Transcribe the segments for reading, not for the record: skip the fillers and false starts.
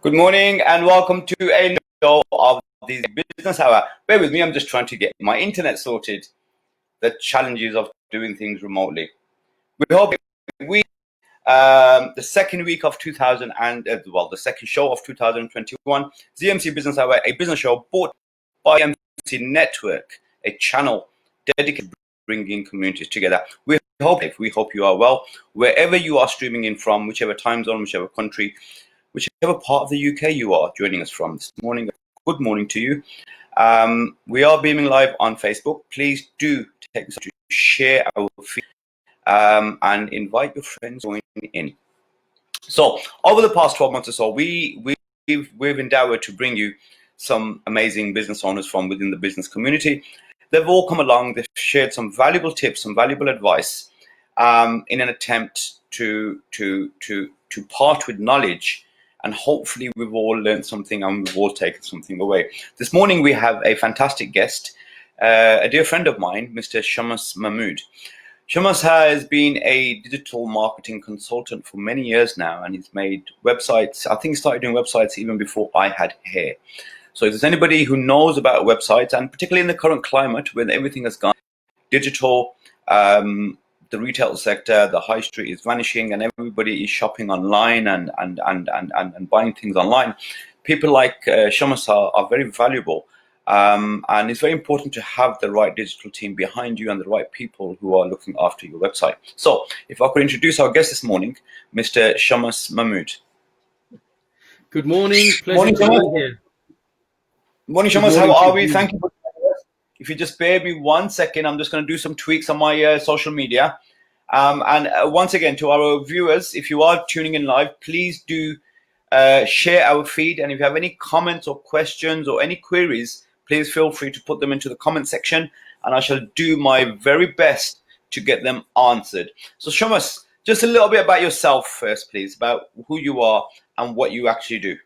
Good morning and welcome to a show of the Business Hour. Bear with me, I'm just trying to get my internet sorted. The challenges of doing things remotely. We hope the second week of the second show of 2021, ZMC Business Hour, a business show bought by ZMC Network, a channel dedicated to bringing communities together. We hope you are well, wherever you are streaming in from, whichever time zone, whichever country, whichever part of the UK you are joining us from this morning. Good morning to you. We are beaming live on Facebook. Please do take this to share our feed and invite your friends to join in. So over the past 12 months or so, we've endeavored to bring you some amazing business owners from within the business community. They've all come along, they've shared some valuable tips, some valuable advice in an attempt to part with knowledge. And hopefully we've all learned something and we've all taken something away. This morning we have a fantastic guest, a dear friend of mine, Mr. Shamas Mahmood. Shamas has been a digital marketing consultant for many years now, and he's made websites. I think he started doing websites even before I had hair. So if there's anybody who knows about websites, and particularly in the current climate when everything has gone digital, the retail sector, the high street is vanishing, and everybody is shopping online and buying things online. People like Shamas are very valuable, and it's very important to have the right digital team behind you and the right people who are looking after your website. So, if I could introduce our guest this morning, Mr. Shamas Mahmood. Good morning. Pleasure to be here. Morning, Shamas. How are we? Thank you for joining us. If you just bear me 1 second, I'm just going to do some tweaks on my social media. Once again, to our viewers, if you are tuning in live, please do share our feed. And if you have any comments or questions or any queries, please feel free to put them into the comment section, and I shall do my very best to get them answered. So, Shamas, just a little bit about yourself first, please, about who you are and what you actually do.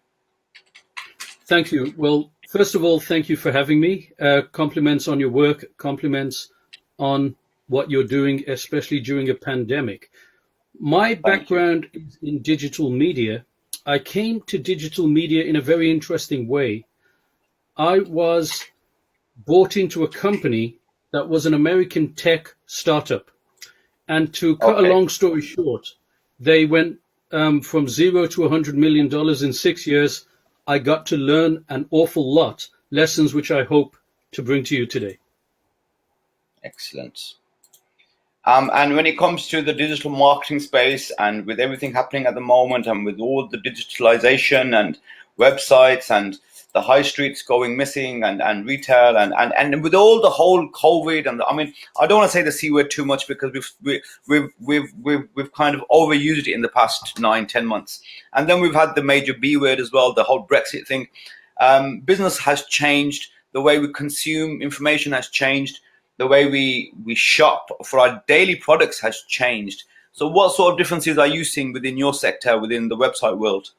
Thank you. Well, first of all, thank you for having me. Compliments on your work, compliments on what you're doing, especially during a pandemic. My background is in digital media. I came to digital media in a very interesting way. I was bought into a company that was an American tech startup. And to cut a long story short, they went from $0 to $100 million in 6 years. I got to learn an awful lot, lessons which I hope to bring to you today. Excellent. And when it comes to the digital marketing space, and with everything happening at the moment, and with all the digitalization and websites and the high streets going missing, and retail, and with all the whole COVID, and I mean, I don't want to say the C word too much because we've kind of overused it in the past 9-10 months, and then we've had the major B word as well, the whole Brexit thing. Business has changed, the way we consume information has changed. The way we shop for our daily products has changed. So what sort of differences are you seeing within your sector, within the website world?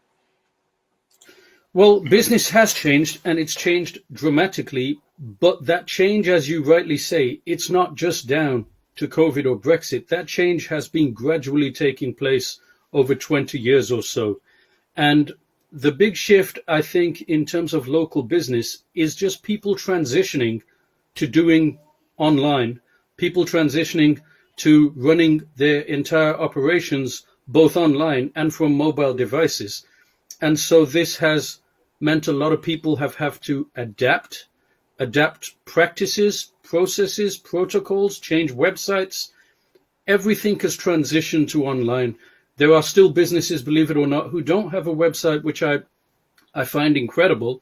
Well, business has changed, and it's changed dramatically. But that change, as you rightly say, it's not just down to COVID or Brexit. That change has been gradually taking place over 20 years or so. And the big shift, I think, in terms of local business is just people transitioning to doing online, people transitioning to running their entire operations both online and from mobile devices. And so this has meant a lot of people have to adapt practices, processes, protocols, change websites. Everything has transitioned to online. There are still businesses, believe it or not, who don't have a website, which I find incredible,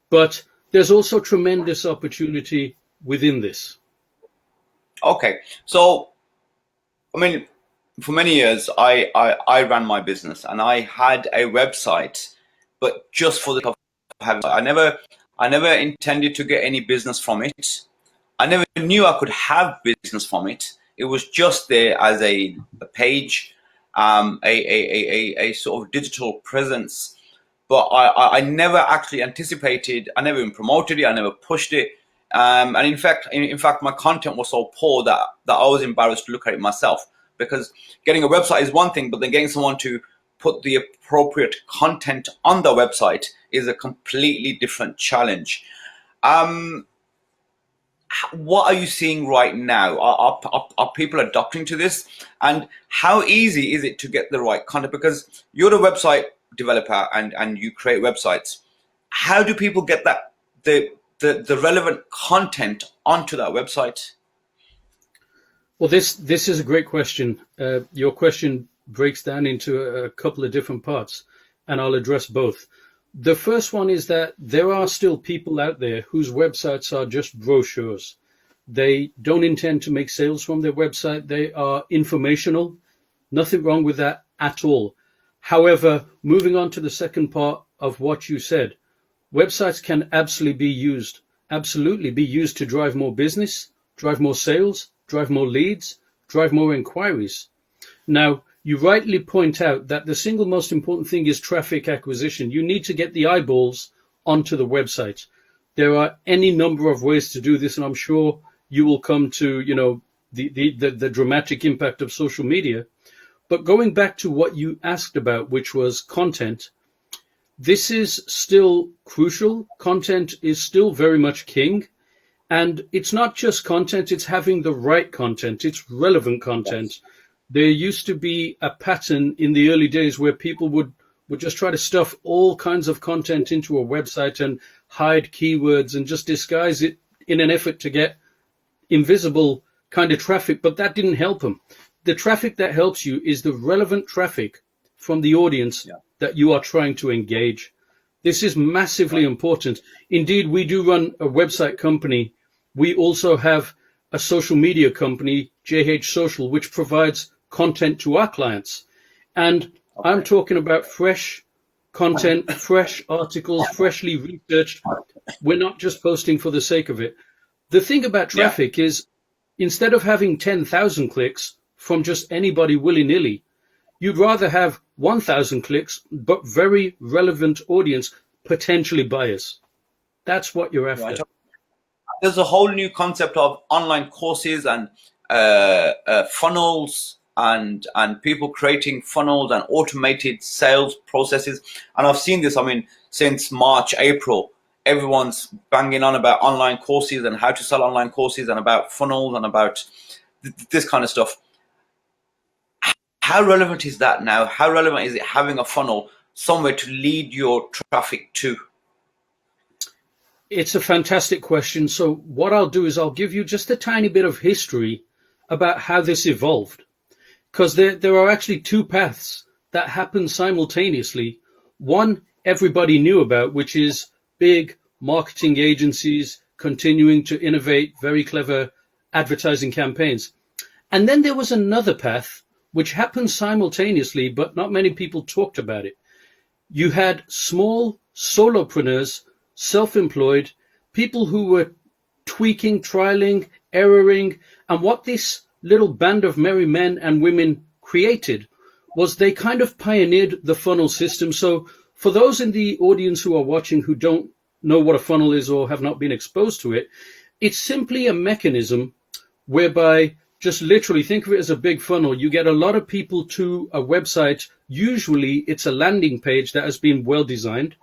but there's also tremendous opportunity within this. Okay, so I mean, for many years I ran my business, and I had a website, but just for the of having. I never intended to get any business from it. I never knew I could have business from it. It was just there as a page, a sort of digital presence. But I never actually anticipated. I never even promoted it. I never pushed it. And in fact, my content was so poor that I was embarrassed to look at it myself, because getting a website is one thing, but then getting someone to put the appropriate content on the website is a completely different challenge. What are you seeing right now? Are people adopting to this? And how easy is it to get the right content? Because you're a website developer and you create websites. How do people get that the relevant content onto that website? Well, this is a great question. Your question breaks down into a couple of different parts, and I'll address both. The first one is that there are still people out there whose websites are just brochures. They don't intend to make sales from their website. They are informational. Nothing wrong with that at all. However, moving on to the second part of what you said, websites can absolutely be used to drive more business, drive more sales, drive more leads, drive more inquiries. Now, you rightly point out that the single most important thing is traffic acquisition. You need to get the eyeballs onto the website. There are any number of ways to do this, and I'm sure you will come to, the dramatic impact of social media. But going back to what you asked about, which was content, this is still crucial. Content is still very much king. And it's not just content, it's having the right content. It's relevant content. Yes. There used to be a pattern in the early days where people would just try to stuff all kinds of content into a website and hide keywords and just disguise it in an effort to get invisible kind of traffic, but that didn't help them. The traffic that helps you is the relevant traffic from the audience that you are trying to engage. This is massively important. Indeed, we do run a website company. We also have a social media company, JH Social, which provides content to our clients. And I'm talking about fresh content, fresh articles, freshly researched. We're not just posting for the sake of it. The thing about traffic is, instead of having 10,000 clicks from just anybody willy-nilly, you'd rather have 1,000 clicks, but very relevant audience, potentially buyers. That's what you're after. Right. There's a whole new concept of online courses and funnels and people creating funnels and automated sales processes. And I've seen this, since March, April, everyone's banging on about online courses and how to sell online courses and about funnels and about this kind of stuff. How relevant is that now? How relevant is it having a funnel somewhere to lead your traffic to? It's a fantastic question. So what I'll do is I'll give you just a tiny bit of history about how this evolved. Because there are actually two paths that happen simultaneously. One everybody knew about, which is big marketing agencies continuing to innovate very clever advertising campaigns. And then there was another path which happened simultaneously, but not many people talked about it. You had small solopreneurs, self-employed, people who were tweaking, trialing, erroring. And what this little band of merry men and women created was they kind of pioneered the funnel system. So for those in the audience who are watching who don't know what a funnel is or have not been exposed to it, it's simply a mechanism whereby, just literally think of it as a big funnel. You get a lot of people to a website. Usually it's a landing page that has been well designed.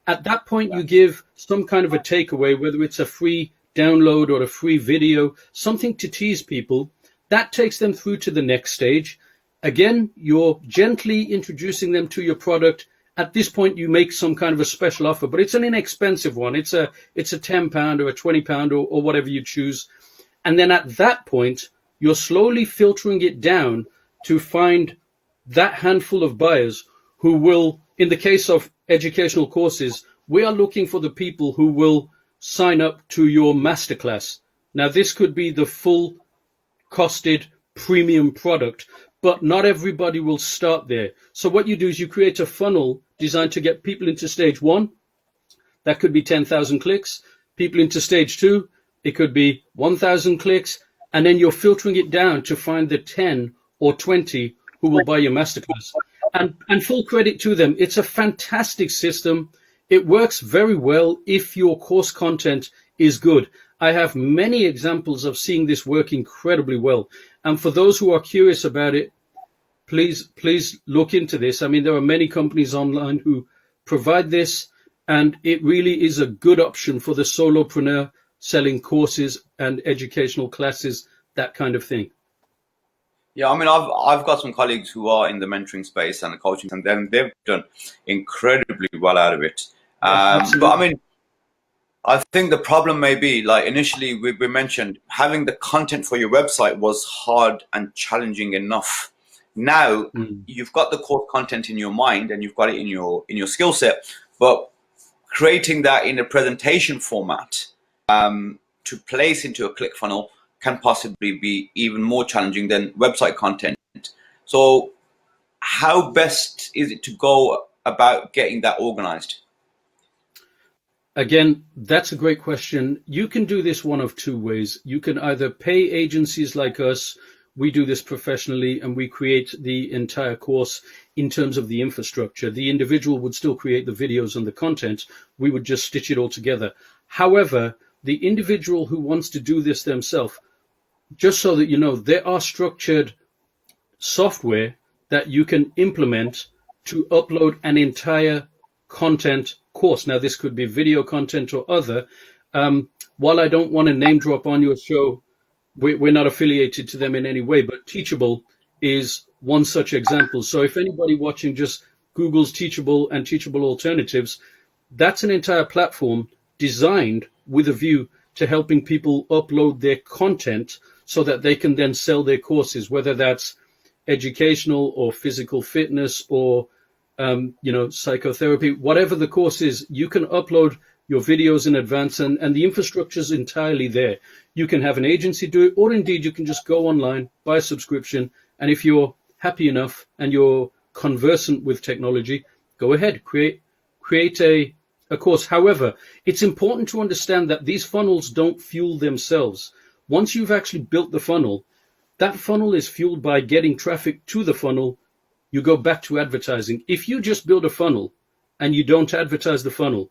At that point, you give some kind of a takeaway, whether it's a free download or a free video, something to tease people. That takes them through to the next stage. Again, you're gently introducing them to your product. At this point, you make some kind of a special offer, but it's an inexpensive one. It's a £10 or a £20 or whatever you choose. And then at that point, you're slowly filtering it down to find that handful of buyers who will, in the case of educational courses, we are looking for the people who will sign up to your masterclass. Now, this could be the full costed premium product, but not everybody will start there. So what you do is you create a funnel designed to get people into stage one. That could be 10,000 clicks. People into stage two, it could be 1,000 clicks. And then you're filtering it down to find the 10 or 20 who will buy your masterclass. And full credit to them. It's a fantastic system. It works very well if your course content is good. I have many examples of seeing this work incredibly well. And for those who are curious about it, please look into this. I mean, there are many companies online who provide this, and it really is a good option for the solopreneur selling courses and educational classes, that kind of thing. Yeah, I mean, I've got some colleagues who are in the mentoring space and the coaching, and then they've done incredibly well out of it. But I mean, I think the problem may be, like initially we mentioned, having the content for your website was hard and challenging enough. Now you've got the core content in your mind and you've got it in your skill set, but creating that in a presentation format to place into a ClickFunnels can possibly be even more challenging than website content. So how best is it to go about getting that organized? Again, that's a great question. You can do this one of two ways. You can either pay agencies like us. We do this professionally, and we create the entire course in terms of the infrastructure. The individual would still create the videos and the content. We would just stitch it all together. However, the individual who wants to do this themselves, just so that you know, there are structured software that you can implement to upload an entire content course. Now, this could be video content or other. While I don't want to name drop on your show, we're not affiliated to them in any way, but Teachable is one such example. So if anybody watching just Google's Teachable and Teachable Alternatives, that's an entire platform designed with a view to helping people upload their content so that they can then sell their courses, whether that's educational or physical fitness or psychotherapy, whatever the course is. You can upload your videos in advance, and the infrastructure is entirely there. You can have an agency do it, or indeed you can just go online, buy a subscription, and if you're happy enough and you're conversant with technology, go ahead, create a course. However, it's important to understand that these funnels don't fuel themselves. Once you've actually built the funnel, that funnel is fueled by getting traffic to the funnel. You go back to advertising. If you just build a funnel and you don't advertise the funnel,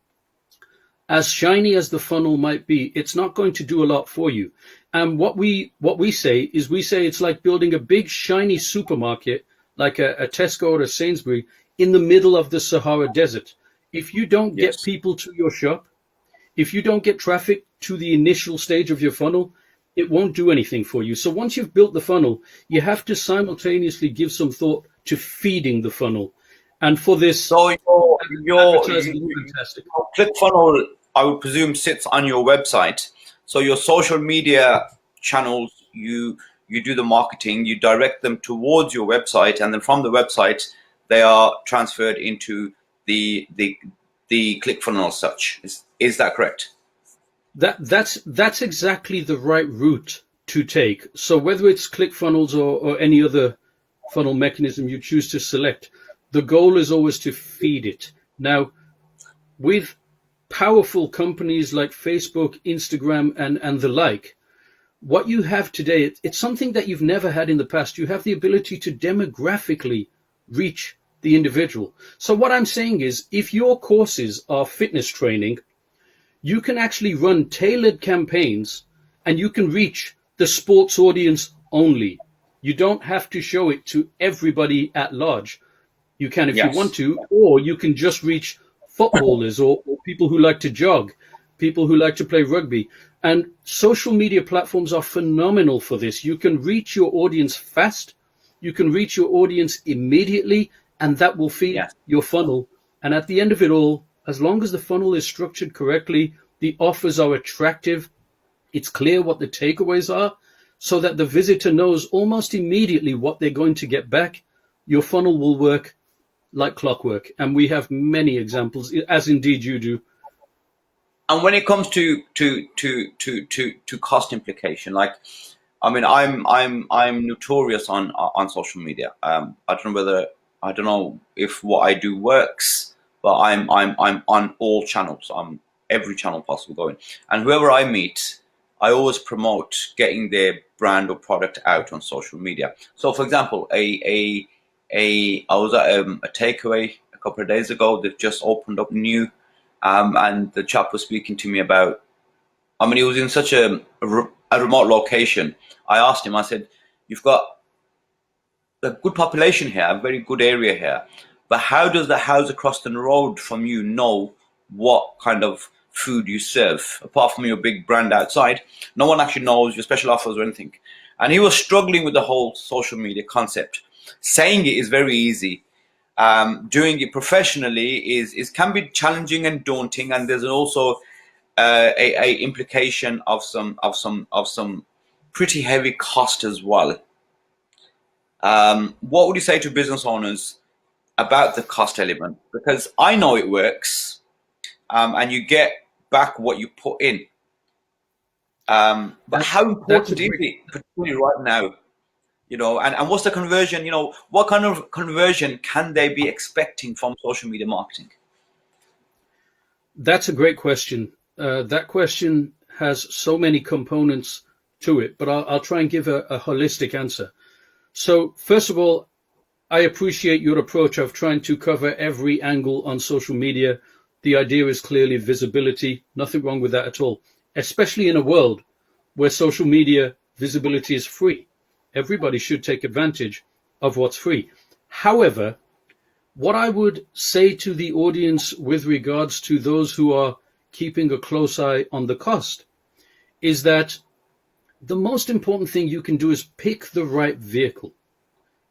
as shiny as the funnel might be, it's not going to do a lot for you. And what we say is it's like building a big shiny supermarket, like a Tesco or a Sainsbury, in the middle of the Sahara Desert. If you don't get people to your shop, if you don't get traffic to the initial stage of your funnel, it won't do anything for you. So once you've built the funnel, you have to simultaneously give some thought to feeding the funnel. And for this, so your fantastic. ClickFunnels, I would presume, sits on your website. So your social media channels, you do the marketing, you direct them towards your website, and then from the website, they are transferred into the ClickFunnels as such. Is that correct? That's exactly the right route to take. So whether it's ClickFunnels or any other funnel mechanism you choose to select, the goal is always to feed it. Now, with powerful companies like Facebook, Instagram, and the like, what you have today, it's something that you've never had in the past. You have the ability to demographically reach the individual. So what I'm saying is, if your courses are fitness training, you can actually run tailored campaigns and you can reach the sports audience only. You don't have to show it to everybody at large. You can if you want to, or you can just reach footballers or people who like to jog, people who like to play rugby. And social media platforms are phenomenal for this. You can reach your audience fast, you can reach your audience immediately, and that will feed your funnel. And at the end of it all, as long as the funnel is structured correctly, the offers are attractive, it's clear what the takeaways are, so that the visitor knows almost immediately what they're going to get back, your funnel will work like clockwork. And we have many examples, as indeed you do. And when it comes to cost implication, like, I mean, I'm notorious on social media. I don't know if what I do works, but I'm on all channels. I'm every channel possible going. And whoever I meet, I always promote getting their brand or product out on social media. So, for example, I was at a takeaway a couple of days ago. They've just opened up new, and the chap was speaking to me about. I mean, he was in such a remote location. I asked him. I said, "You've got a good population here, a very good area here. But how does the house across the road from you know what kind of food you serve? Apart from your big brand outside, no one actually knows your special offers or anything. And he was struggling with the whole social media concept. Saying it is very easy. Doing it professionally is can be challenging and daunting, and there's also a implication of some pretty heavy cost as well. What would you say to business owners about the cost element? Because I know it works, and you get back what you put in. But how important is it, particularly right now? And what's the conversion? What kind of conversion can they be expecting from social media marketing? That's a great question. That question has so many components to it, but I'll try and give a holistic answer. So first of all, I appreciate your approach of trying to cover every angle on social media. The idea is clearly visibility. Nothing wrong with that at all, especially in a world where social media visibility is free. Everybody should take advantage of what's free. However, what I would say to the audience with regards to those who are keeping a close eye on the cost is that the most important thing you can do is pick the right vehicle.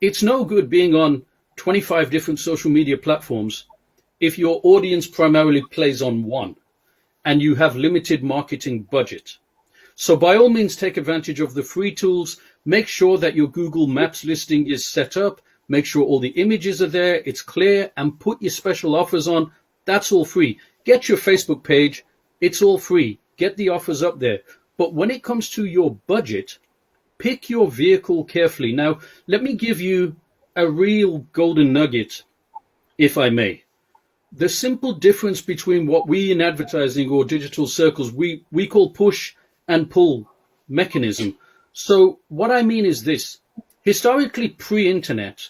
It's no good being on 25 different social media platforms if your audience primarily plays on one and you have limited marketing budget. So by all means, take advantage of the free tools. Make sure that your Google Maps listing is set up. Make sure all the images are there, it's clear, and put your special offers on. That's all free. Get your Facebook page. It's all free. Get the offers up there. But when it comes to your budget, pick your vehicle carefully. Now, let me give you a real golden nugget, if I may. The simple difference between what we in advertising or digital circles, we call push and pull mechanism. So what I mean is this. Historically, pre-internet,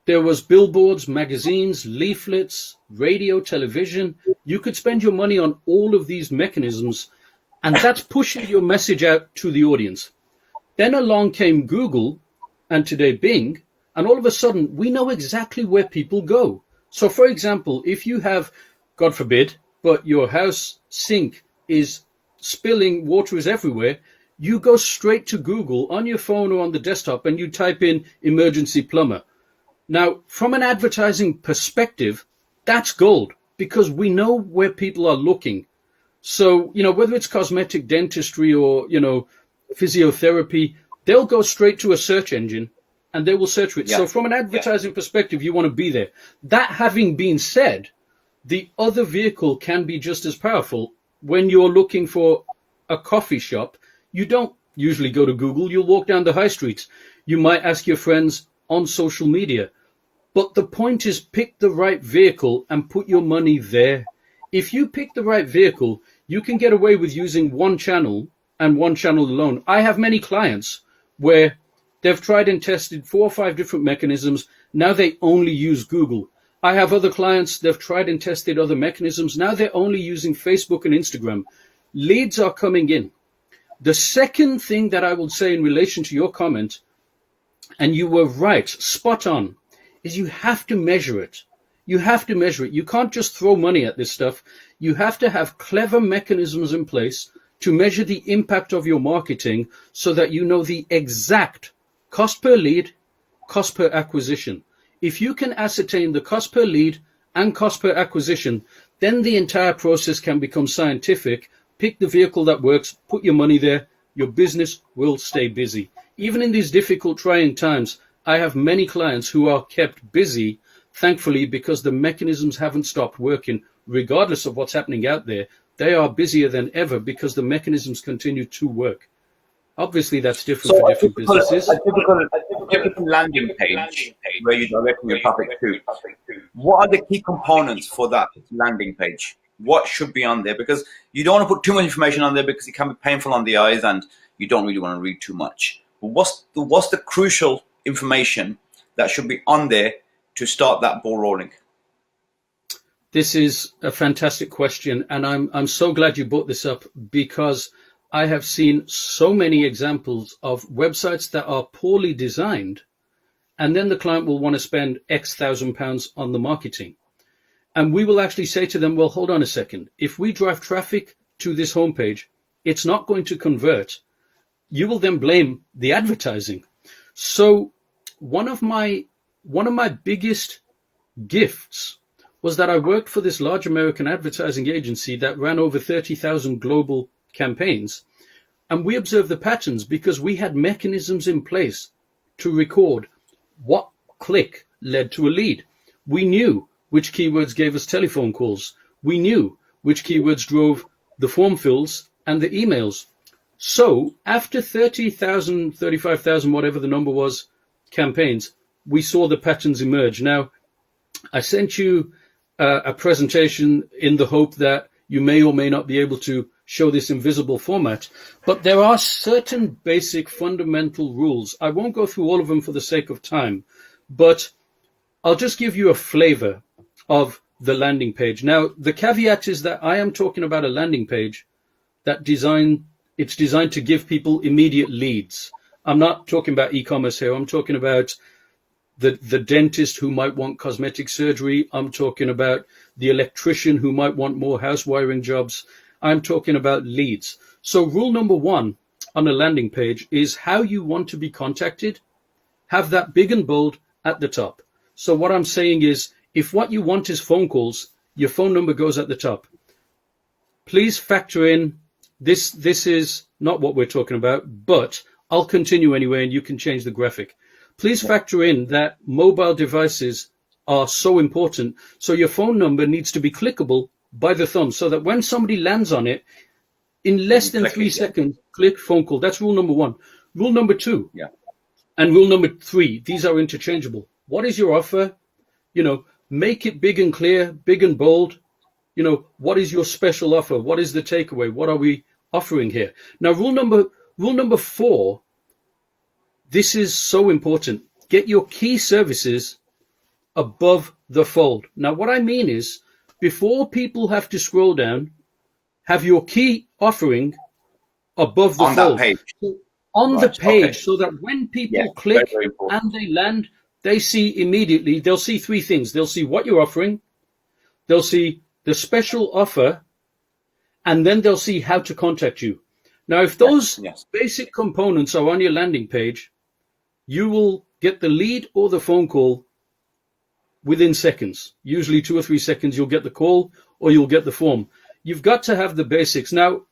there was billboards, magazines, leaflets, radio, television. You could spend your money on all of these mechanisms, and that's pushing your message out to the audience. Then along came Google, and today Bing, and all of a sudden, we know exactly where people go. So for example, if you have, God forbid, but your house sink is spilling, water is everywhere, you go straight to Google on your phone or on the desktop and you type in emergency plumber. Now, from an advertising perspective, that's gold because we know where people are looking. So, whether it's cosmetic dentistry or, physiotherapy, they'll go straight to a search engine and they will search for it. Yeah. So from an advertising perspective, you want to be there. That having been said, the other vehicle can be just as powerful. When you're looking for a coffee shop, you don't usually go to Google. You'll walk down the high streets. You might ask your friends on social media. But the point is pick the right vehicle and put your money there. If you pick the right vehicle, you can get away with using one channel and one channel alone. I have many clients where they've tried and tested 4 or 5 different mechanisms. Now they only use Google. I have other clients, they've tried and tested other mechanisms. Now they're only using Facebook and Instagram. Leads are coming in. The second thing that I will say in relation to your comment, and you were right, spot on, is you have to measure it. You have to measure it. You can't just throw money at this stuff. You have to have clever mechanisms in place to measure the impact of your marketing so that you know the exact cost per lead, cost per acquisition. If you can ascertain the cost per lead and cost per acquisition, then the entire process can become scientific. Pick the vehicle that works, put your money there, your business will stay busy. Even in these difficult, trying times, I have many clients who are kept busy, thankfully, because the mechanisms haven't stopped working. Regardless of what's happening out there, they are busier than ever because the mechanisms continue to work. Obviously, that's different for different businesses. A typical landing page where you direct your traffic to. What are the key components for that landing page? What should be on there? Because you don't want to put too much information on there because it can be painful on the eyes and you don't really want to read too much. But what's the crucial information that should be on there to start that ball rolling? This is a fantastic question, and I'm so glad you brought this up because I have seen so many examples of websites that are poorly designed and then the client will want to spend X thousand pounds on the marketing. And we will actually say to them, well, hold on a second. If we drive traffic to this homepage, it's not going to convert. You will then blame the advertising. So one of my biggest gifts was that I worked for this large American advertising agency that ran over 30,000 global campaigns. And we observed the patterns because we had mechanisms in place to record what click led to a lead. We knew which keywords gave us telephone calls. We knew which keywords drove the form fills and the emails. So after 30,000, 35,000, whatever the number was, campaigns, we saw the patterns emerge. Now, I sent you a presentation in the hope that you may or may not be able to show this in visible format, but there are certain basic fundamental rules. I won't go through all of them for the sake of time, but I'll just give you a flavor of the landing page. Now, the caveat is that I am talking about a landing page that it's designed to give people immediate leads. I'm not talking about e-commerce here. I'm talking about the dentist who might want cosmetic surgery. I'm talking about the electrician who might want more house wiring jobs. I'm talking about leads. So rule number one on a landing page is how you want to be contacted. Have that big and bold at the top. So what I'm saying is, if what you want is phone calls, your phone number goes at the top. Please factor in, this is not what we're talking about, but I'll continue anyway and you can change the graphic. Please factor in that mobile devices are so important. So your phone number needs to be clickable by the thumb so that when somebody lands on it, in less than 3 seconds, click phone call. That's rule number one. Rule number two, and rule number three, these are interchangeable. What is your offer? Make it big and clear, big and bold. What is your special offer? What is the takeaway? What are we offering here? Now, rule number four, this is so important. Get your key services above the fold. Now, what I mean is, before people have to scroll down, have your key offering above the fold. That page. So on the page, so that when people click and they land, they see immediately, they'll see three things. They'll see what you're offering, they'll see the special offer, and then they'll see how to contact you. Now, if those basic components are on your landing page, you will get the lead or the phone call within seconds. Usually 2 or 3 seconds, you'll get the call or you'll get the form. You've got to have the basics. Now,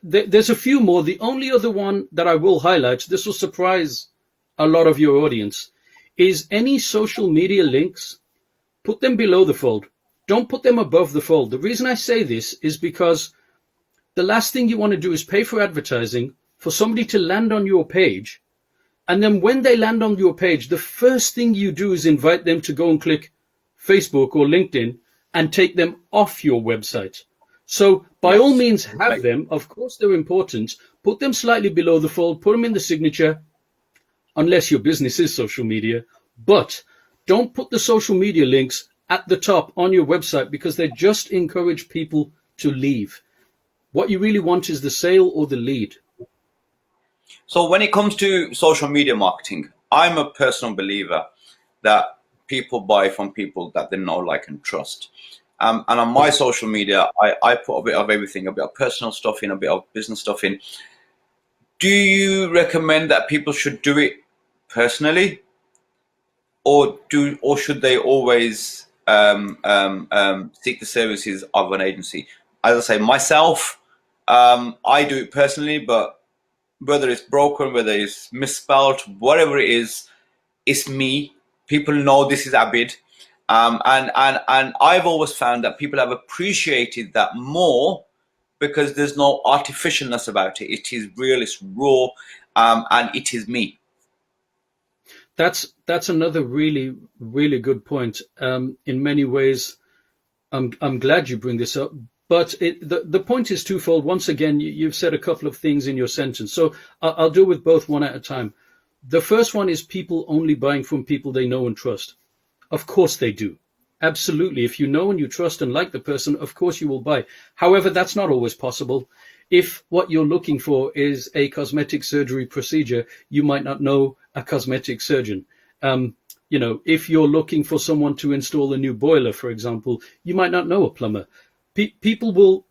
there's a few more. The only other one that I will highlight, this will surprise a lot of your audience, is any social media links, put them below the fold. Don't put them above the fold. The reason I say this is because the last thing you want to do is pay for advertising for somebody to land on your page. And then when they land on your page, the first thing you do is invite them to go and click Facebook or LinkedIn and take them off your website. So by all means, have them. Of course, they're important. Put them slightly below the fold. Put them in the signature, unless your business is social media. But don't put the social media links at the top on your website because they just encourage people to leave. What you really want is the sale or the lead. So when it comes to social media marketing, I'm a personal believer that people buy from people that they know, like, and trust. And on my social media, I put a bit of everything, a bit of personal stuff in, a bit of business stuff in. Do you recommend that people should do it personally, or should they always seek the services of an agency? As I say, myself, I do it personally, but whether it's broken, whether it's misspelled, whatever it is, it's me. People know this is Abid. And I've always found that people have appreciated that more because there's no artificialness about it. It is real, it's raw, and it is me. That's another really, really good point. In many ways, I'm glad you bring this up. But the point is twofold. Once again, you've said a couple of things in your sentence. So I'll deal with both one at a time. The first one is people only buying from people they know and trust. Of course they do. Absolutely. If you know and you trust and like the person, of course you will buy. However, that's not always possible. If what you're looking for is a cosmetic surgery procedure, you might not know a cosmetic surgeon. You know, if you're looking for someone to install a new boiler, for example, you might not know a plumber. People will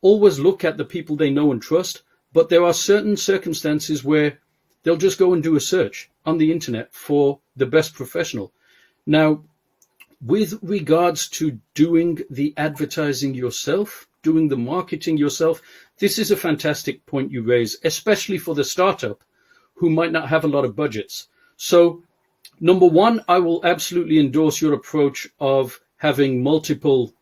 always look at the people they know and trust, but there are certain circumstances where they'll just go and do a search on the internet for the best professional. Now, with regards to doing the advertising yourself, doing the marketing yourself, this is a fantastic point you raise, especially for the startup who might not have a lot of budgets. So, number one, I will absolutely endorse your approach of having multiple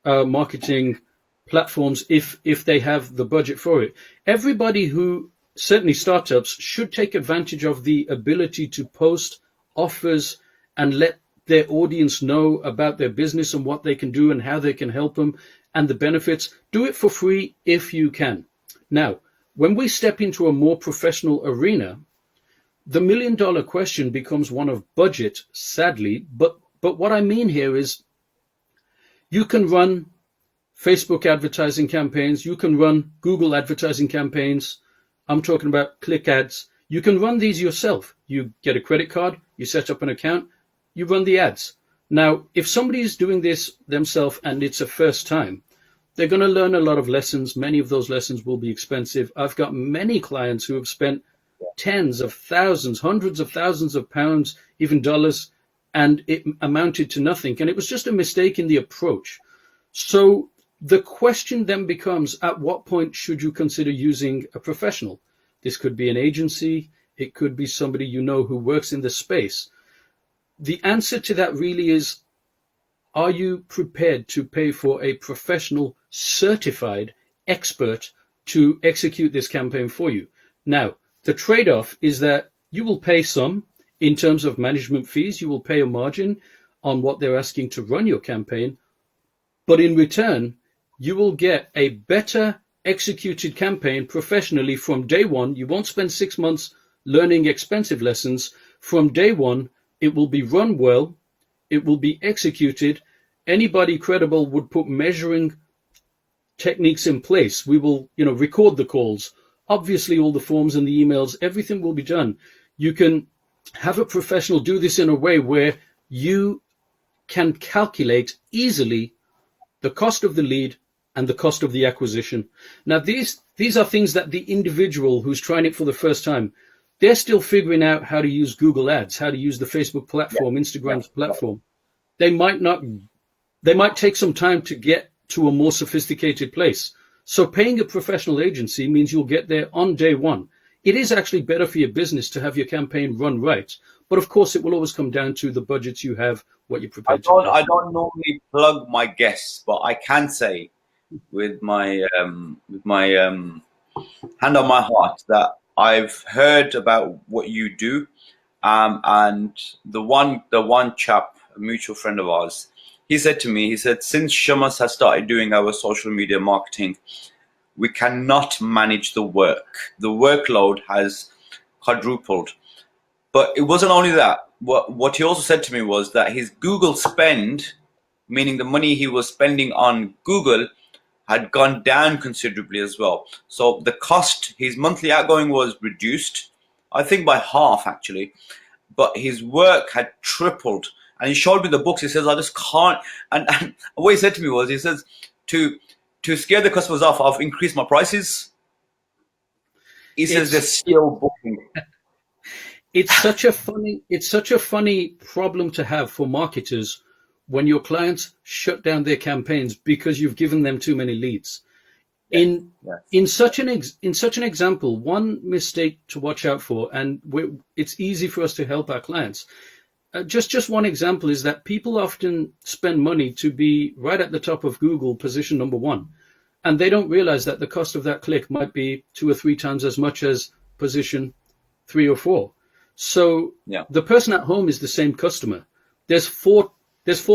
marketing platforms if they have the budget for it. Everybody who, certainly startups, should take advantage of the ability to post offers and let their audience know about their business and what they can do and how they can help them and the benefits. Do it for free if you can. Now, when we step into a more professional arena, the $1 million question becomes one of budget, sadly. But what I mean here is you can run Facebook advertising campaigns. You can run Google advertising campaigns. I'm talking about click ads. You can run these yourself. You get a credit card, you set up an account, you run the ads. Now, if somebody is doing this themselves and it's a first time, they're going to learn a lot of lessons. Many of those lessons will be expensive. I've got many clients who have spent tens of thousands, hundreds of thousands of pounds, even dollars, and it amounted to nothing. And it was just a mistake in the approach. So the question then becomes, at what point should you consider using a professional? This could be an agency. It could be somebody you know who works in the space. The answer to that really is, are you prepared to pay for a professional, certified expert to execute this campaign for you? Now, the trade-off is that you will pay some in terms of management fees. You will pay a margin on what they're asking to run your campaign. But in return, you will get a better executed campaign professionally from day one. You won't spend 6 months learning expensive lessons. From day one, it will be run well. It will be executed. Anybody credible would put measuring techniques in place. We will, record the calls. Obviously, all the forms and the emails, everything will be done. You can have a professional do this in a way where you can calculate easily the cost of the lead and the cost of the acquisition. Now, these are things that the individual who's trying it for the first time, they're still figuring out how to use Google Ads, how to use the Facebook platform, Instagram's platform. They might take some time to get to a more sophisticated place. So paying a professional agency means you'll get there on day one. It is actually better for your business to have your campaign run right. But of course, it will always come down to the budgets you have, what you're prepared to pay. I don't normally plug my guests, but I can say with my hand on my heart that I've heard about what you do, and the one chap, a mutual friend of ours, he said to me, since Shamas has started doing our social media marketing, we cannot manage the work. The workload has quadrupled. But it wasn't only that. What he also said to me was that his Google spend, meaning the money he was spending on Google, had gone down considerably as well. So the cost, his monthly outgoing was reduced, I think by half actually, but his work had tripled. And he showed me the books. He says, I just can't. And what he said to me was, he says, to scare the customers off, I've increased my prices. He says they're still booking. It's such a funny problem to have for marketers when your clients shut down their campaigns because you've given them too many leads. In such an example, one mistake to watch out for, and it's easy for us to help our clients. Just one example is that people often spend money to be right at the top of Google, position number 1, and they don't realize that the cost of that click might be 2 or 3 times as much as position 3 or 4. So the person at home is the same customer. There's four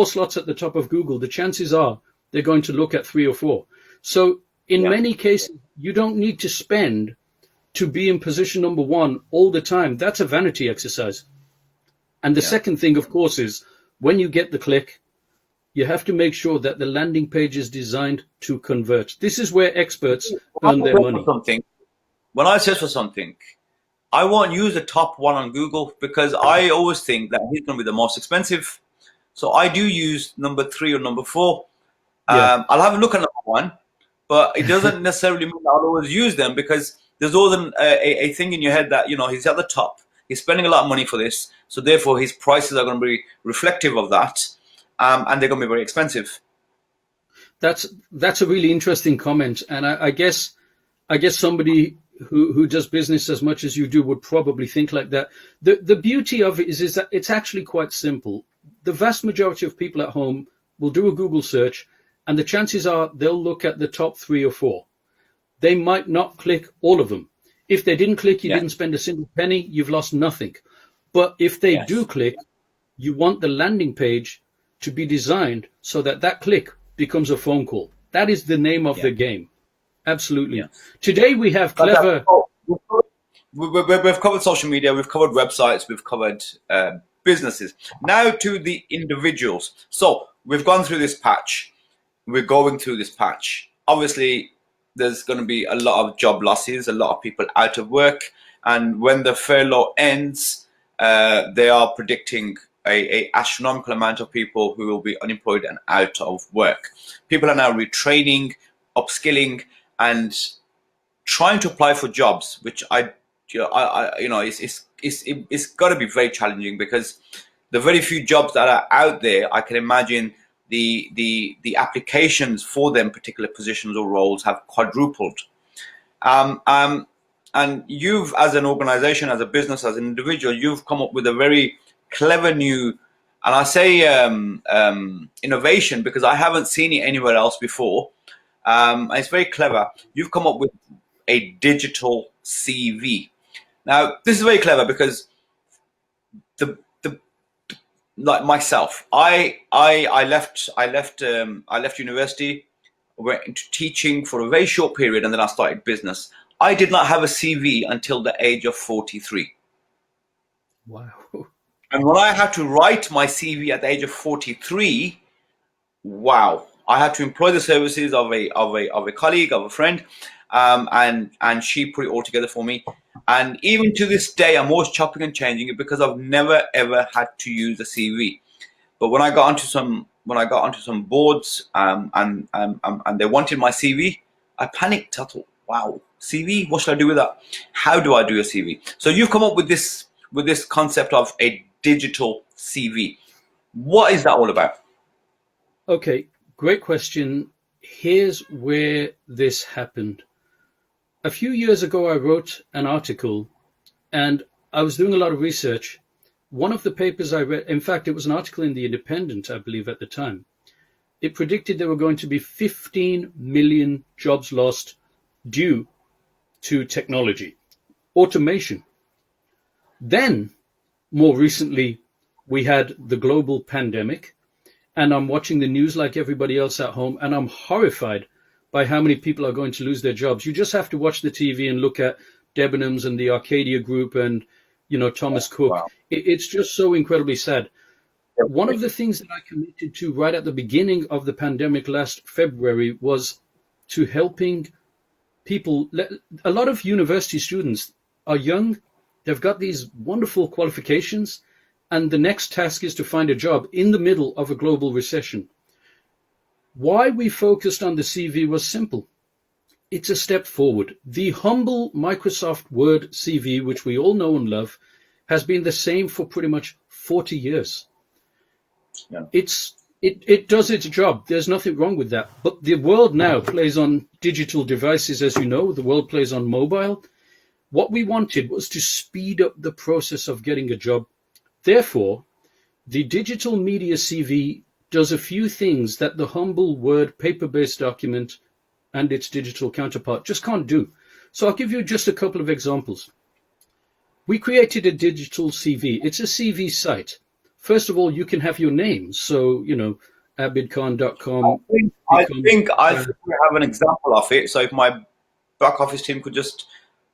slots at the top of Google. The chances are they're going to look at 3 or 4. So in many cases, you don't need to spend to be in position number 1 all the time. That's a vanity exercise. And the second thing, of course, is when you get the click, you have to make sure that the landing page is designed to convert. This is where experts earn their money. When I search for something, I won't use the top one on Google because I always think that he's going to be the most expensive. So I do use number 3 or number 4. Yeah. I'll have a look at number 1, but it doesn't necessarily mean I'll always use them, because there's always a thing in your head that, he's at the top, he's spending a lot of money for this, so therefore his prices are going to be reflective of that, and they're going to be very expensive. That's a really interesting comment, and I guess somebody who does business as much as you do would probably think like that. The beauty of it is that it's actually quite simple. The vast majority of people at home will do a Google search, and the chances are they'll look at the top 3 or 4. They might not click all of them. If they didn't click, you didn't spend a single penny, you've lost nothing. But if they do click, you want the landing page to be designed so that that click becomes a phone call. That is the name of the game. Absolutely. Today we have clever... We've covered social media, we've covered websites, we've covered businesses. Now to the individuals. So we've gone through this patch. We're going through this patch. Obviously, there's going to be a lot of job losses, a lot of people out of work. And when the furlough ends, they are predicting a astronomical amount of people who will be unemployed and out of work. People are now retraining, upskilling, and trying to apply for jobs, which it's got to be very challenging, because the very few jobs that are out there, I can imagine the applications for them particular positions or roles have quadrupled. And you've, as an organization, as a business, as an individual, you've come up with a very clever new, and I say innovation because I haven't seen it anywhere else before. And it's very clever. You've come up with a digital CV. Now, this is very clever because like myself, I left university, went into teaching for a very short period, and then I started business. I did not have a CV until the age of 43. Wow. And when I had to write my CV at the age of 43, wow, I had to employ the services of a colleague, of a friend, and she put it all together for me. And even to this day, I'm always chopping and changing it because I've never ever had to use a CV. But when I got onto some boards, and they wanted my CV, I panicked. I thought, wow, CV, what should I do with that? How do I do a CV? So you've come up with this concept of a digital CV. What is that all about? Okay, great question. Here's where this happened. A few years ago, I wrote an article, and I was doing a lot of research. One of the papers I read, in fact, it was an article in The Independent, I believe, at the time. It predicted there were going to be 15 million jobs lost due to technology, automation. Then, more recently, we had the global pandemic, and I'm watching the news like everybody else at home, and I'm horrified by how many people are going to lose their jobs. You just have to watch the TV and look at Debenhams and the Arcadia Group and, Thomas Cook. Wow. It's just so incredibly sad. One of the things that I committed to right at the beginning of the pandemic last February was to helping people. A lot of university students are young. They've got these wonderful qualifications, and the next task is to find a job in the middle of a global recession. Why we focused on the CV was simple. It's a step forward. The humble Microsoft Word CV, which we all know and love, has been the same for pretty much 40 years. Yeah. It does its job. There's nothing wrong with that. But the world now plays on digital devices, as you know. The world plays on mobile. What we wanted was to speed up the process of getting a job. Therefore, the digital media CV does a few things that the humble Word paper-based document and its digital counterpart just can't do. So I'll give you just a couple of examples. We created a digital CV. It's a CV site. First of all, you can have your name. So, abidkhan.com. I think we have an example of it. So if my back office team could just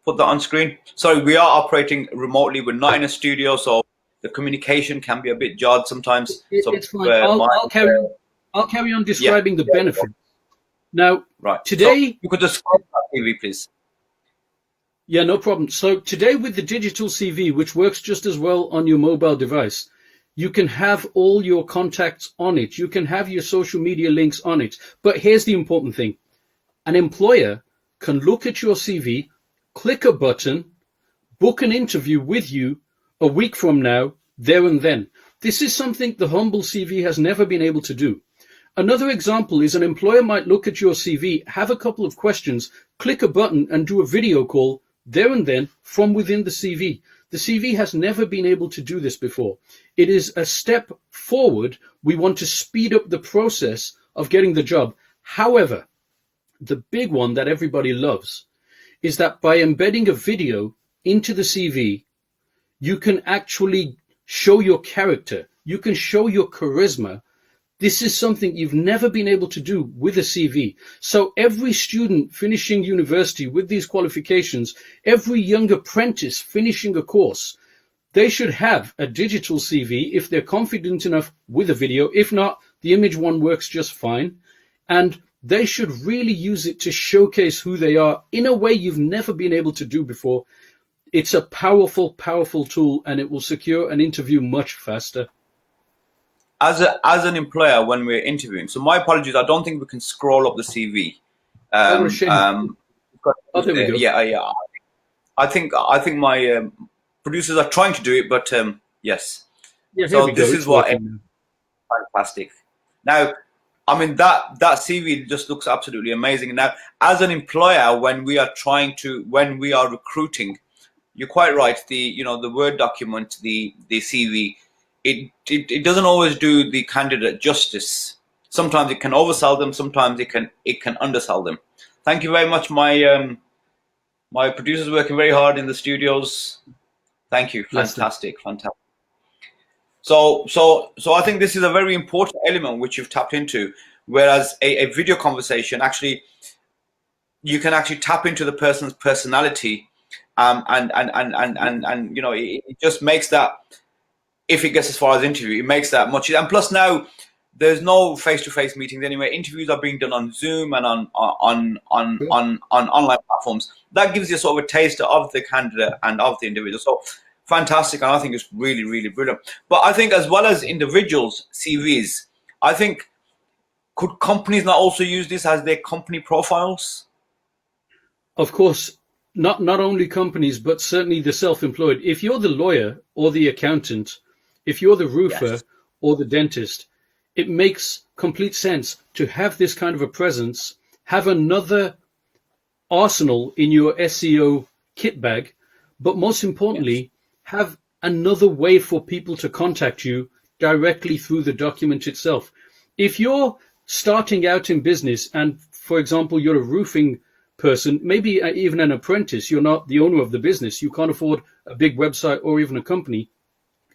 put that on screen. Sorry, we are operating remotely. We're not in a studio, so the communication can be a bit jarred sometimes. It's fine. I'll carry on describing the benefit. Now, today... So you could describe that TV, please. Yeah, no problem. So today with the digital CV, which works just as well on your mobile device, you can have all your contacts on it. You can have your social media links on it. But here's the important thing. An employer can look at your CV, click a button, book an interview with you a week from now, there and then. This is something the Humble CV has never been able to do. Another example is an employer might look at your CV, have a couple of questions, click a button and do a video call there and then from within the CV. The CV has never been able to do this before. It is a step forward. We want to speed up the process of getting the job. However, the big one that everybody loves is that by embedding a video into the CV, you can actually show your character. You can show your charisma. This is something you've never been able to do with a CV. So every student finishing university with these qualifications, every young apprentice finishing a course, they should have a digital CV if they're confident enough with a video. If not, the image one works just fine. And they should really use it to showcase who they are in a way you've never been able to do before. It's a powerful, powerful tool, and it will secure an interview much faster. As an employer, when we're interviewing, so my apologies, I don't think we can scroll up the CV. Oh, there we go. Yeah. I think my producers are trying to do it, but yes. Yeah, so this is what fantastic. Now, I mean that CV just looks absolutely amazing. Now, as an employer, when we are recruiting, you're quite right. The Word document, the CV. It doesn't always do the candidate justice. Sometimes it can oversell them. Sometimes it can undersell them. Thank you very much. My producers working very hard in the studios. Thank you. Fantastic. So I think this is a very important element which you've tapped into. Whereas a video conversation, actually, you can actually tap into the person's personality, and it just makes that. If it gets as far as interview, it makes that much. And plus now, there's no face-to-face meetings anyway. Interviews are being done on Zoom and on online platforms. That gives you sort of a taster of the candidate and of the individual. So fantastic, and I think it's really, really brilliant. But I think as well as individuals' CVs, I think could companies not also use this as their company profiles? Of course, not only companies, but certainly the self-employed. If you're the lawyer or the accountant, if you're the roofer Yes. or the dentist, it makes complete sense to have this kind of a presence, have another arsenal in your SEO kit bag, but most importantly, have another way for people to contact you directly through the document itself. If you're starting out in business and, for example, you're a roofing person, maybe even an apprentice, you're not the owner of the business, you can't afford a big website or even a company,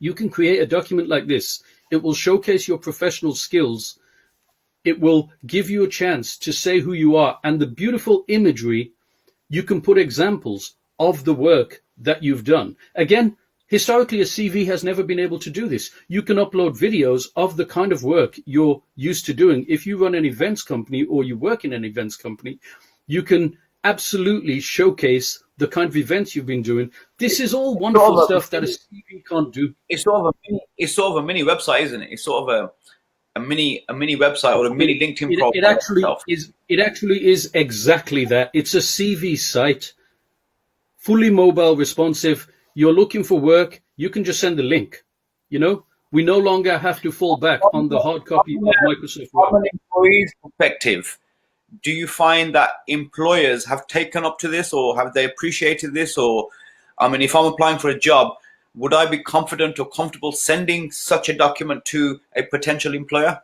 you can create a document like this. It will showcase your professional skills. It will give you a chance to say who you are. And the beautiful imagery, you can put examples of the work that you've done. Again, historically, a CV has never been able to do this. You can upload videos of the kind of work you're used to doing. If you run an events company or you work in an events company, you can absolutely showcase the kind of events you've been doing. This is all wonderful stuff that a CV can't do. It's sort of a mini website, isn't it? It's sort of a mini website or a mini LinkedIn profile. It actually is exactly that. It's a CV site, fully mobile responsive. You're looking for work, you can just send the link. We no longer have to fall back on the hard copy of Microsoft Word. From an employee's perspective, do you find that employers have taken up to this, or have they appreciated this? Or, I mean, if I'm applying for a job, would I be confident or comfortable sending such a document to a potential employer?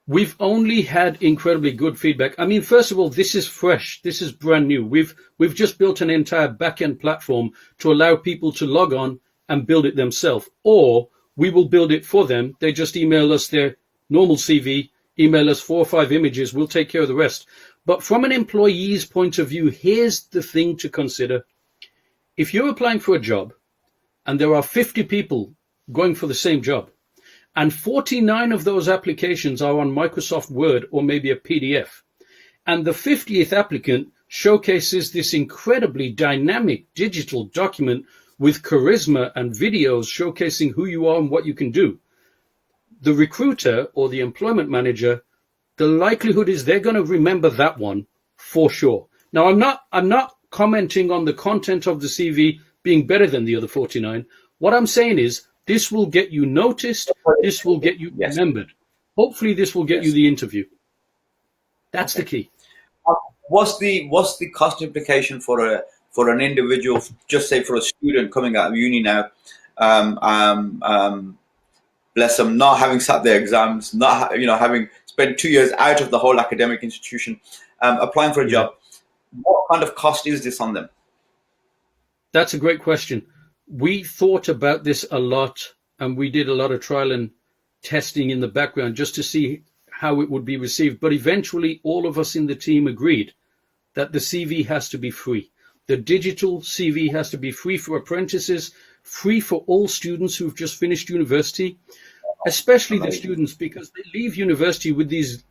We've only had incredibly good feedback. I mean, first of all, this is fresh. This is brand new. We've just built an entire back-end platform to allow people to log on and build it themselves, or we will build it for them. They just email us their normal CV, email us 4 or 5 images. We'll take care of the rest. But from an employee's point of view, here's the thing to consider. If you're applying for a job and there are 50 people going for the same job, and 49 of those applications are on Microsoft Word or maybe a PDF, and the 50th applicant showcases this incredibly dynamic digital document with charisma and videos showcasing who you are and what you can do. The recruiter or the employment manager, the likelihood is they're going to remember that one for sure. Now, I'm not commenting on the content of the CV being better than the other 49. What I'm saying is this will get you noticed. This will get you remembered. Hopefully this will get you the interview. That's the key. What's the cost implication for an individual, just say for a student coming out of uni now, bless them, not having sat their exams, not having spent 2 years out of the whole academic institution, applying for a job. What kind of cost is this on them? That's a great question. We thought about this a lot, and we did a lot of trial and testing in the background just to see how it would be received. But eventually, all of us in the team agreed that the CV has to be free. The digital CV has to be free for apprentices, free for all students who've just finished university, especially the students, because they leave university with these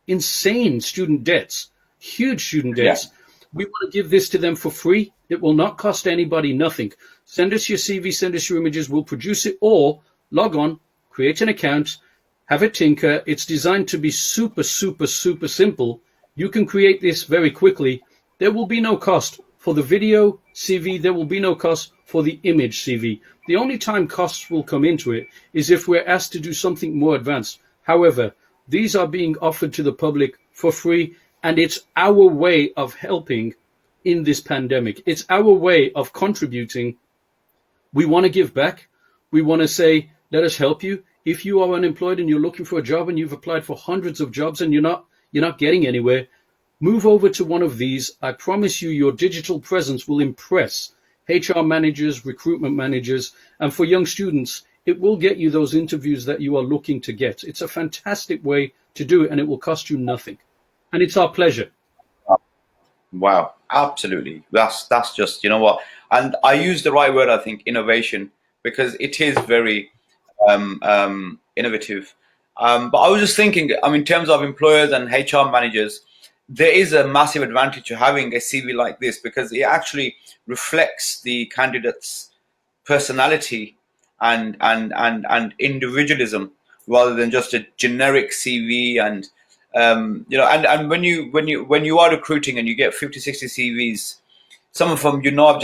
insane student debts, huge student debts. We want to give this to them for free. It will not cost anybody nothing. Send us your CV, send us your images, we'll produce it, or log on, create an account, have a tinker. It's designed to be super, super, super simple. You can create this very quickly. There will be no cost for the video CV. There will be no cost for the image CV. The only time costs will come into it is if we're asked to do something more advanced. However, these are being offered to the public for free, and it's our way of helping in this pandemic. It's our way of contributing. We want to give back. We want to say, let us help you. If you are unemployed and you're looking for a job and you've applied for hundreds of jobs and you're not getting anywhere, move over to one of these. I promise you your digital presence will impress HR managers, recruitment managers, and for young students, it will get you those interviews that you are looking to get. It's a fantastic way to do it, and it will cost you nothing. And it's our pleasure. Wow, absolutely. That's just, you know what? And I use the right word, I think, innovation, because it is very innovative. But I was just thinking, in terms of employers and HR managers, there is a massive advantage to having a CV like this, because it actually reflects the candidate's personality and individualism, rather than just a generic CV. And and when you are recruiting and you get 50, 60 CVs, some of them have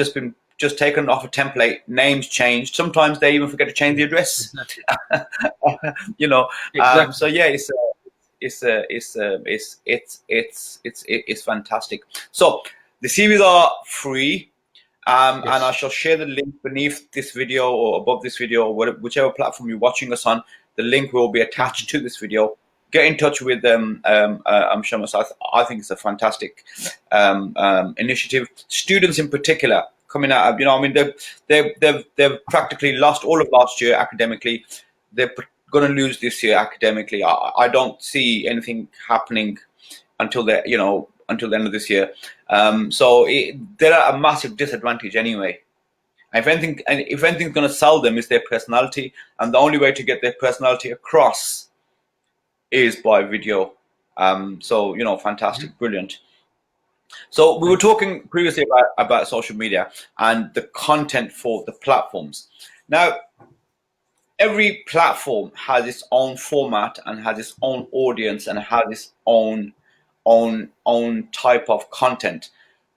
just taken off a template, names changed. Sometimes they even forget to change the address. Exactly. So yeah, it's fantastic. So the CVs are free, and I shall share the link beneath this video or above this video, or whichever platform you're watching us on. The link will be attached to this video. Get in touch with Shamas. I think it's a fantastic initiative. Students in particular coming out of, they've practically lost all of last year academically. They're going to lose this year academically. I don't see anything happening until the end of this year. So they're at a massive disadvantage anyway. If anything's going to sell them is their personality, and the only way to get their personality across is by video. So fantastic, brilliant. So we were talking previously about social media and the content for the platforms. Now, every platform has its own format and has its own audience and has its own type of content.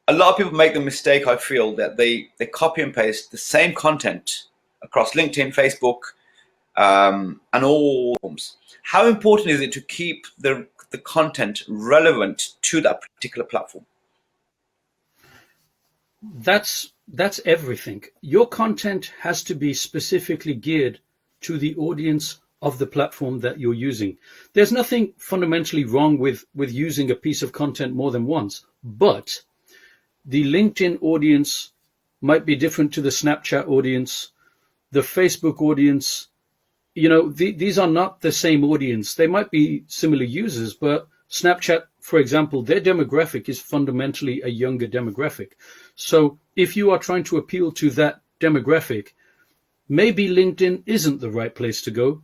A lot of people make the mistake, I feel, that they copy and paste the same content across LinkedIn, Facebook, and all platforms. How important is it to keep the content relevant to that particular platform? That's everything. Your content has to be specifically geared to the audience of the platform that you're using. There's nothing fundamentally wrong with using a piece of content more than once, but the LinkedIn audience might be different to the Snapchat audience, the Facebook audience. These are not the same audience. They might be similar users, but Snapchat, for example, their demographic is fundamentally a younger demographic. So if you are trying to appeal to that demographic, maybe LinkedIn isn't the right place to go.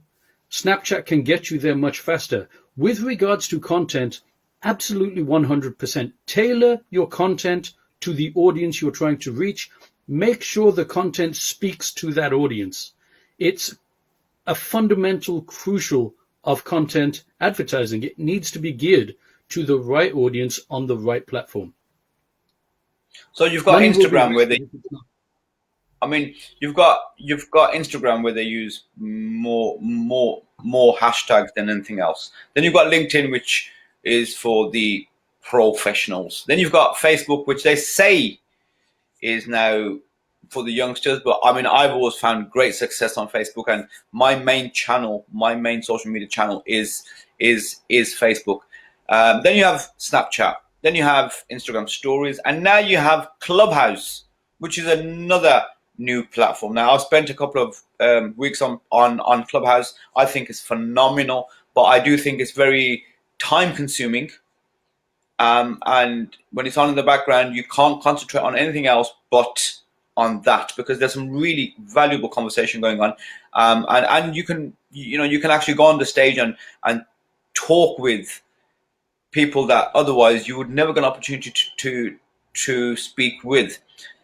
Snapchat can get you there much faster. With regards to content, Absolutely 100%. Tailor your content to the audience you're trying to reach. Make sure the content speaks to that audience. It's a fundamental, crucial of content advertising. It needs to be geared to the right audience on the right platform. So you've got Money will be Instagram where wasted they, if it's not. I mean, you've got Instagram where they use more hashtags than anything else. Then you've got LinkedIn, which is for the professionals. Then you've got Facebook, which they say is now for the youngsters. But I mean, I've always found great success on Facebook, and my main channel, my main social media channel is Facebook. Then you have Snapchat. Then you have Instagram Stories, and now you have Clubhouse, which is another new platform. Now, I've spent a couple of weeks on Clubhouse. I think it's phenomenal, but I do think it's very time consuming. And when it's on in the background, you can't concentrate on anything else but on that, because there's some really valuable conversation going on. And you can actually go on the stage and talk with people that otherwise you would never get an opportunity to speak with.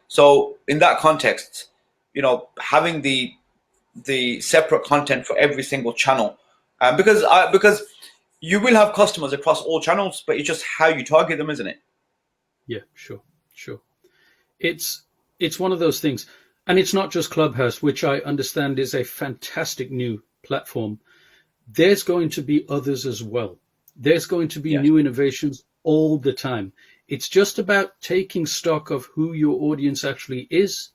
So in that context, having the separate content for every single channel, because you will have customers across all channels, but it's just how you target them, isn't it? Yeah, sure. It's one of those things. And it's not just Clubhouse, which I understand is a fantastic new platform. There's going to be others as well. There's going to be new innovations all the time. It's just about taking stock of who your audience actually is,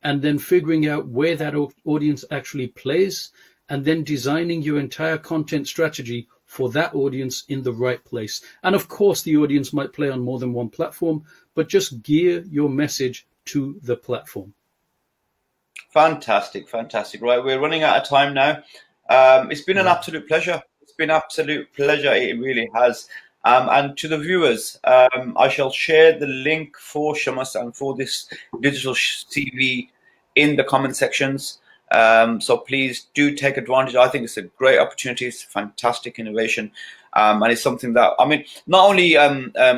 and then figuring out where that audience actually plays, and then designing your entire content strategy for that audience in the right place. And of course, the audience might play on more than one platform, but just gear your message to the platform. Fantastic. Right, we're running out of time now. It's been an absolute pleasure. It really has. And to the viewers, I shall share the link for Shamus and for this digital CV in the comment sections. So please do take advantage. I think it's a great opportunity. It's a fantastic innovation. And it's something that, I mean, not only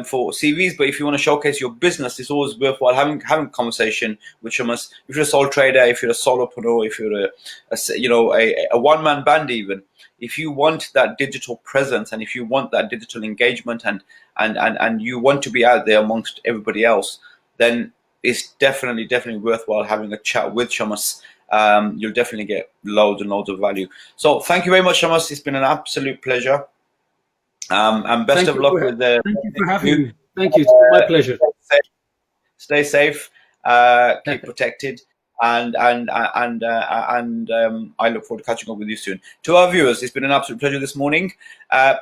for CVs, but if you want to showcase your business, it's always worthwhile having a conversation with Shamus. If you're a sole trader, if you're a solopreneur, if you're a one-man band even, if you want that digital presence and if you want that digital engagement and you want to be out there amongst everybody else, then it's definitely worthwhile having a chat with Shamus. You'll definitely get loads and loads of value. So thank you very much, Shamus. It's been an absolute pleasure. And best of luck with the. Thank you for having me. Thank you. It's my pleasure. Stay safe. Keep protected. And I look forward to catching up with you soon. To our viewers, it's been an absolute pleasure this morning.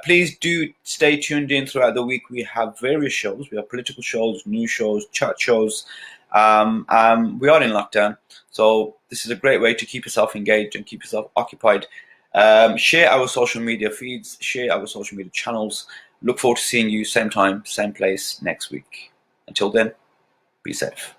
Please do stay tuned in throughout the week. We have various shows. We have political shows, news shows, chat shows. We are in lockdown, so this is a great way to keep yourself engaged and keep yourself occupied. Share our social media feeds, share our social media channels. Look forward to seeing you same time, same place next week. Until then, be safe.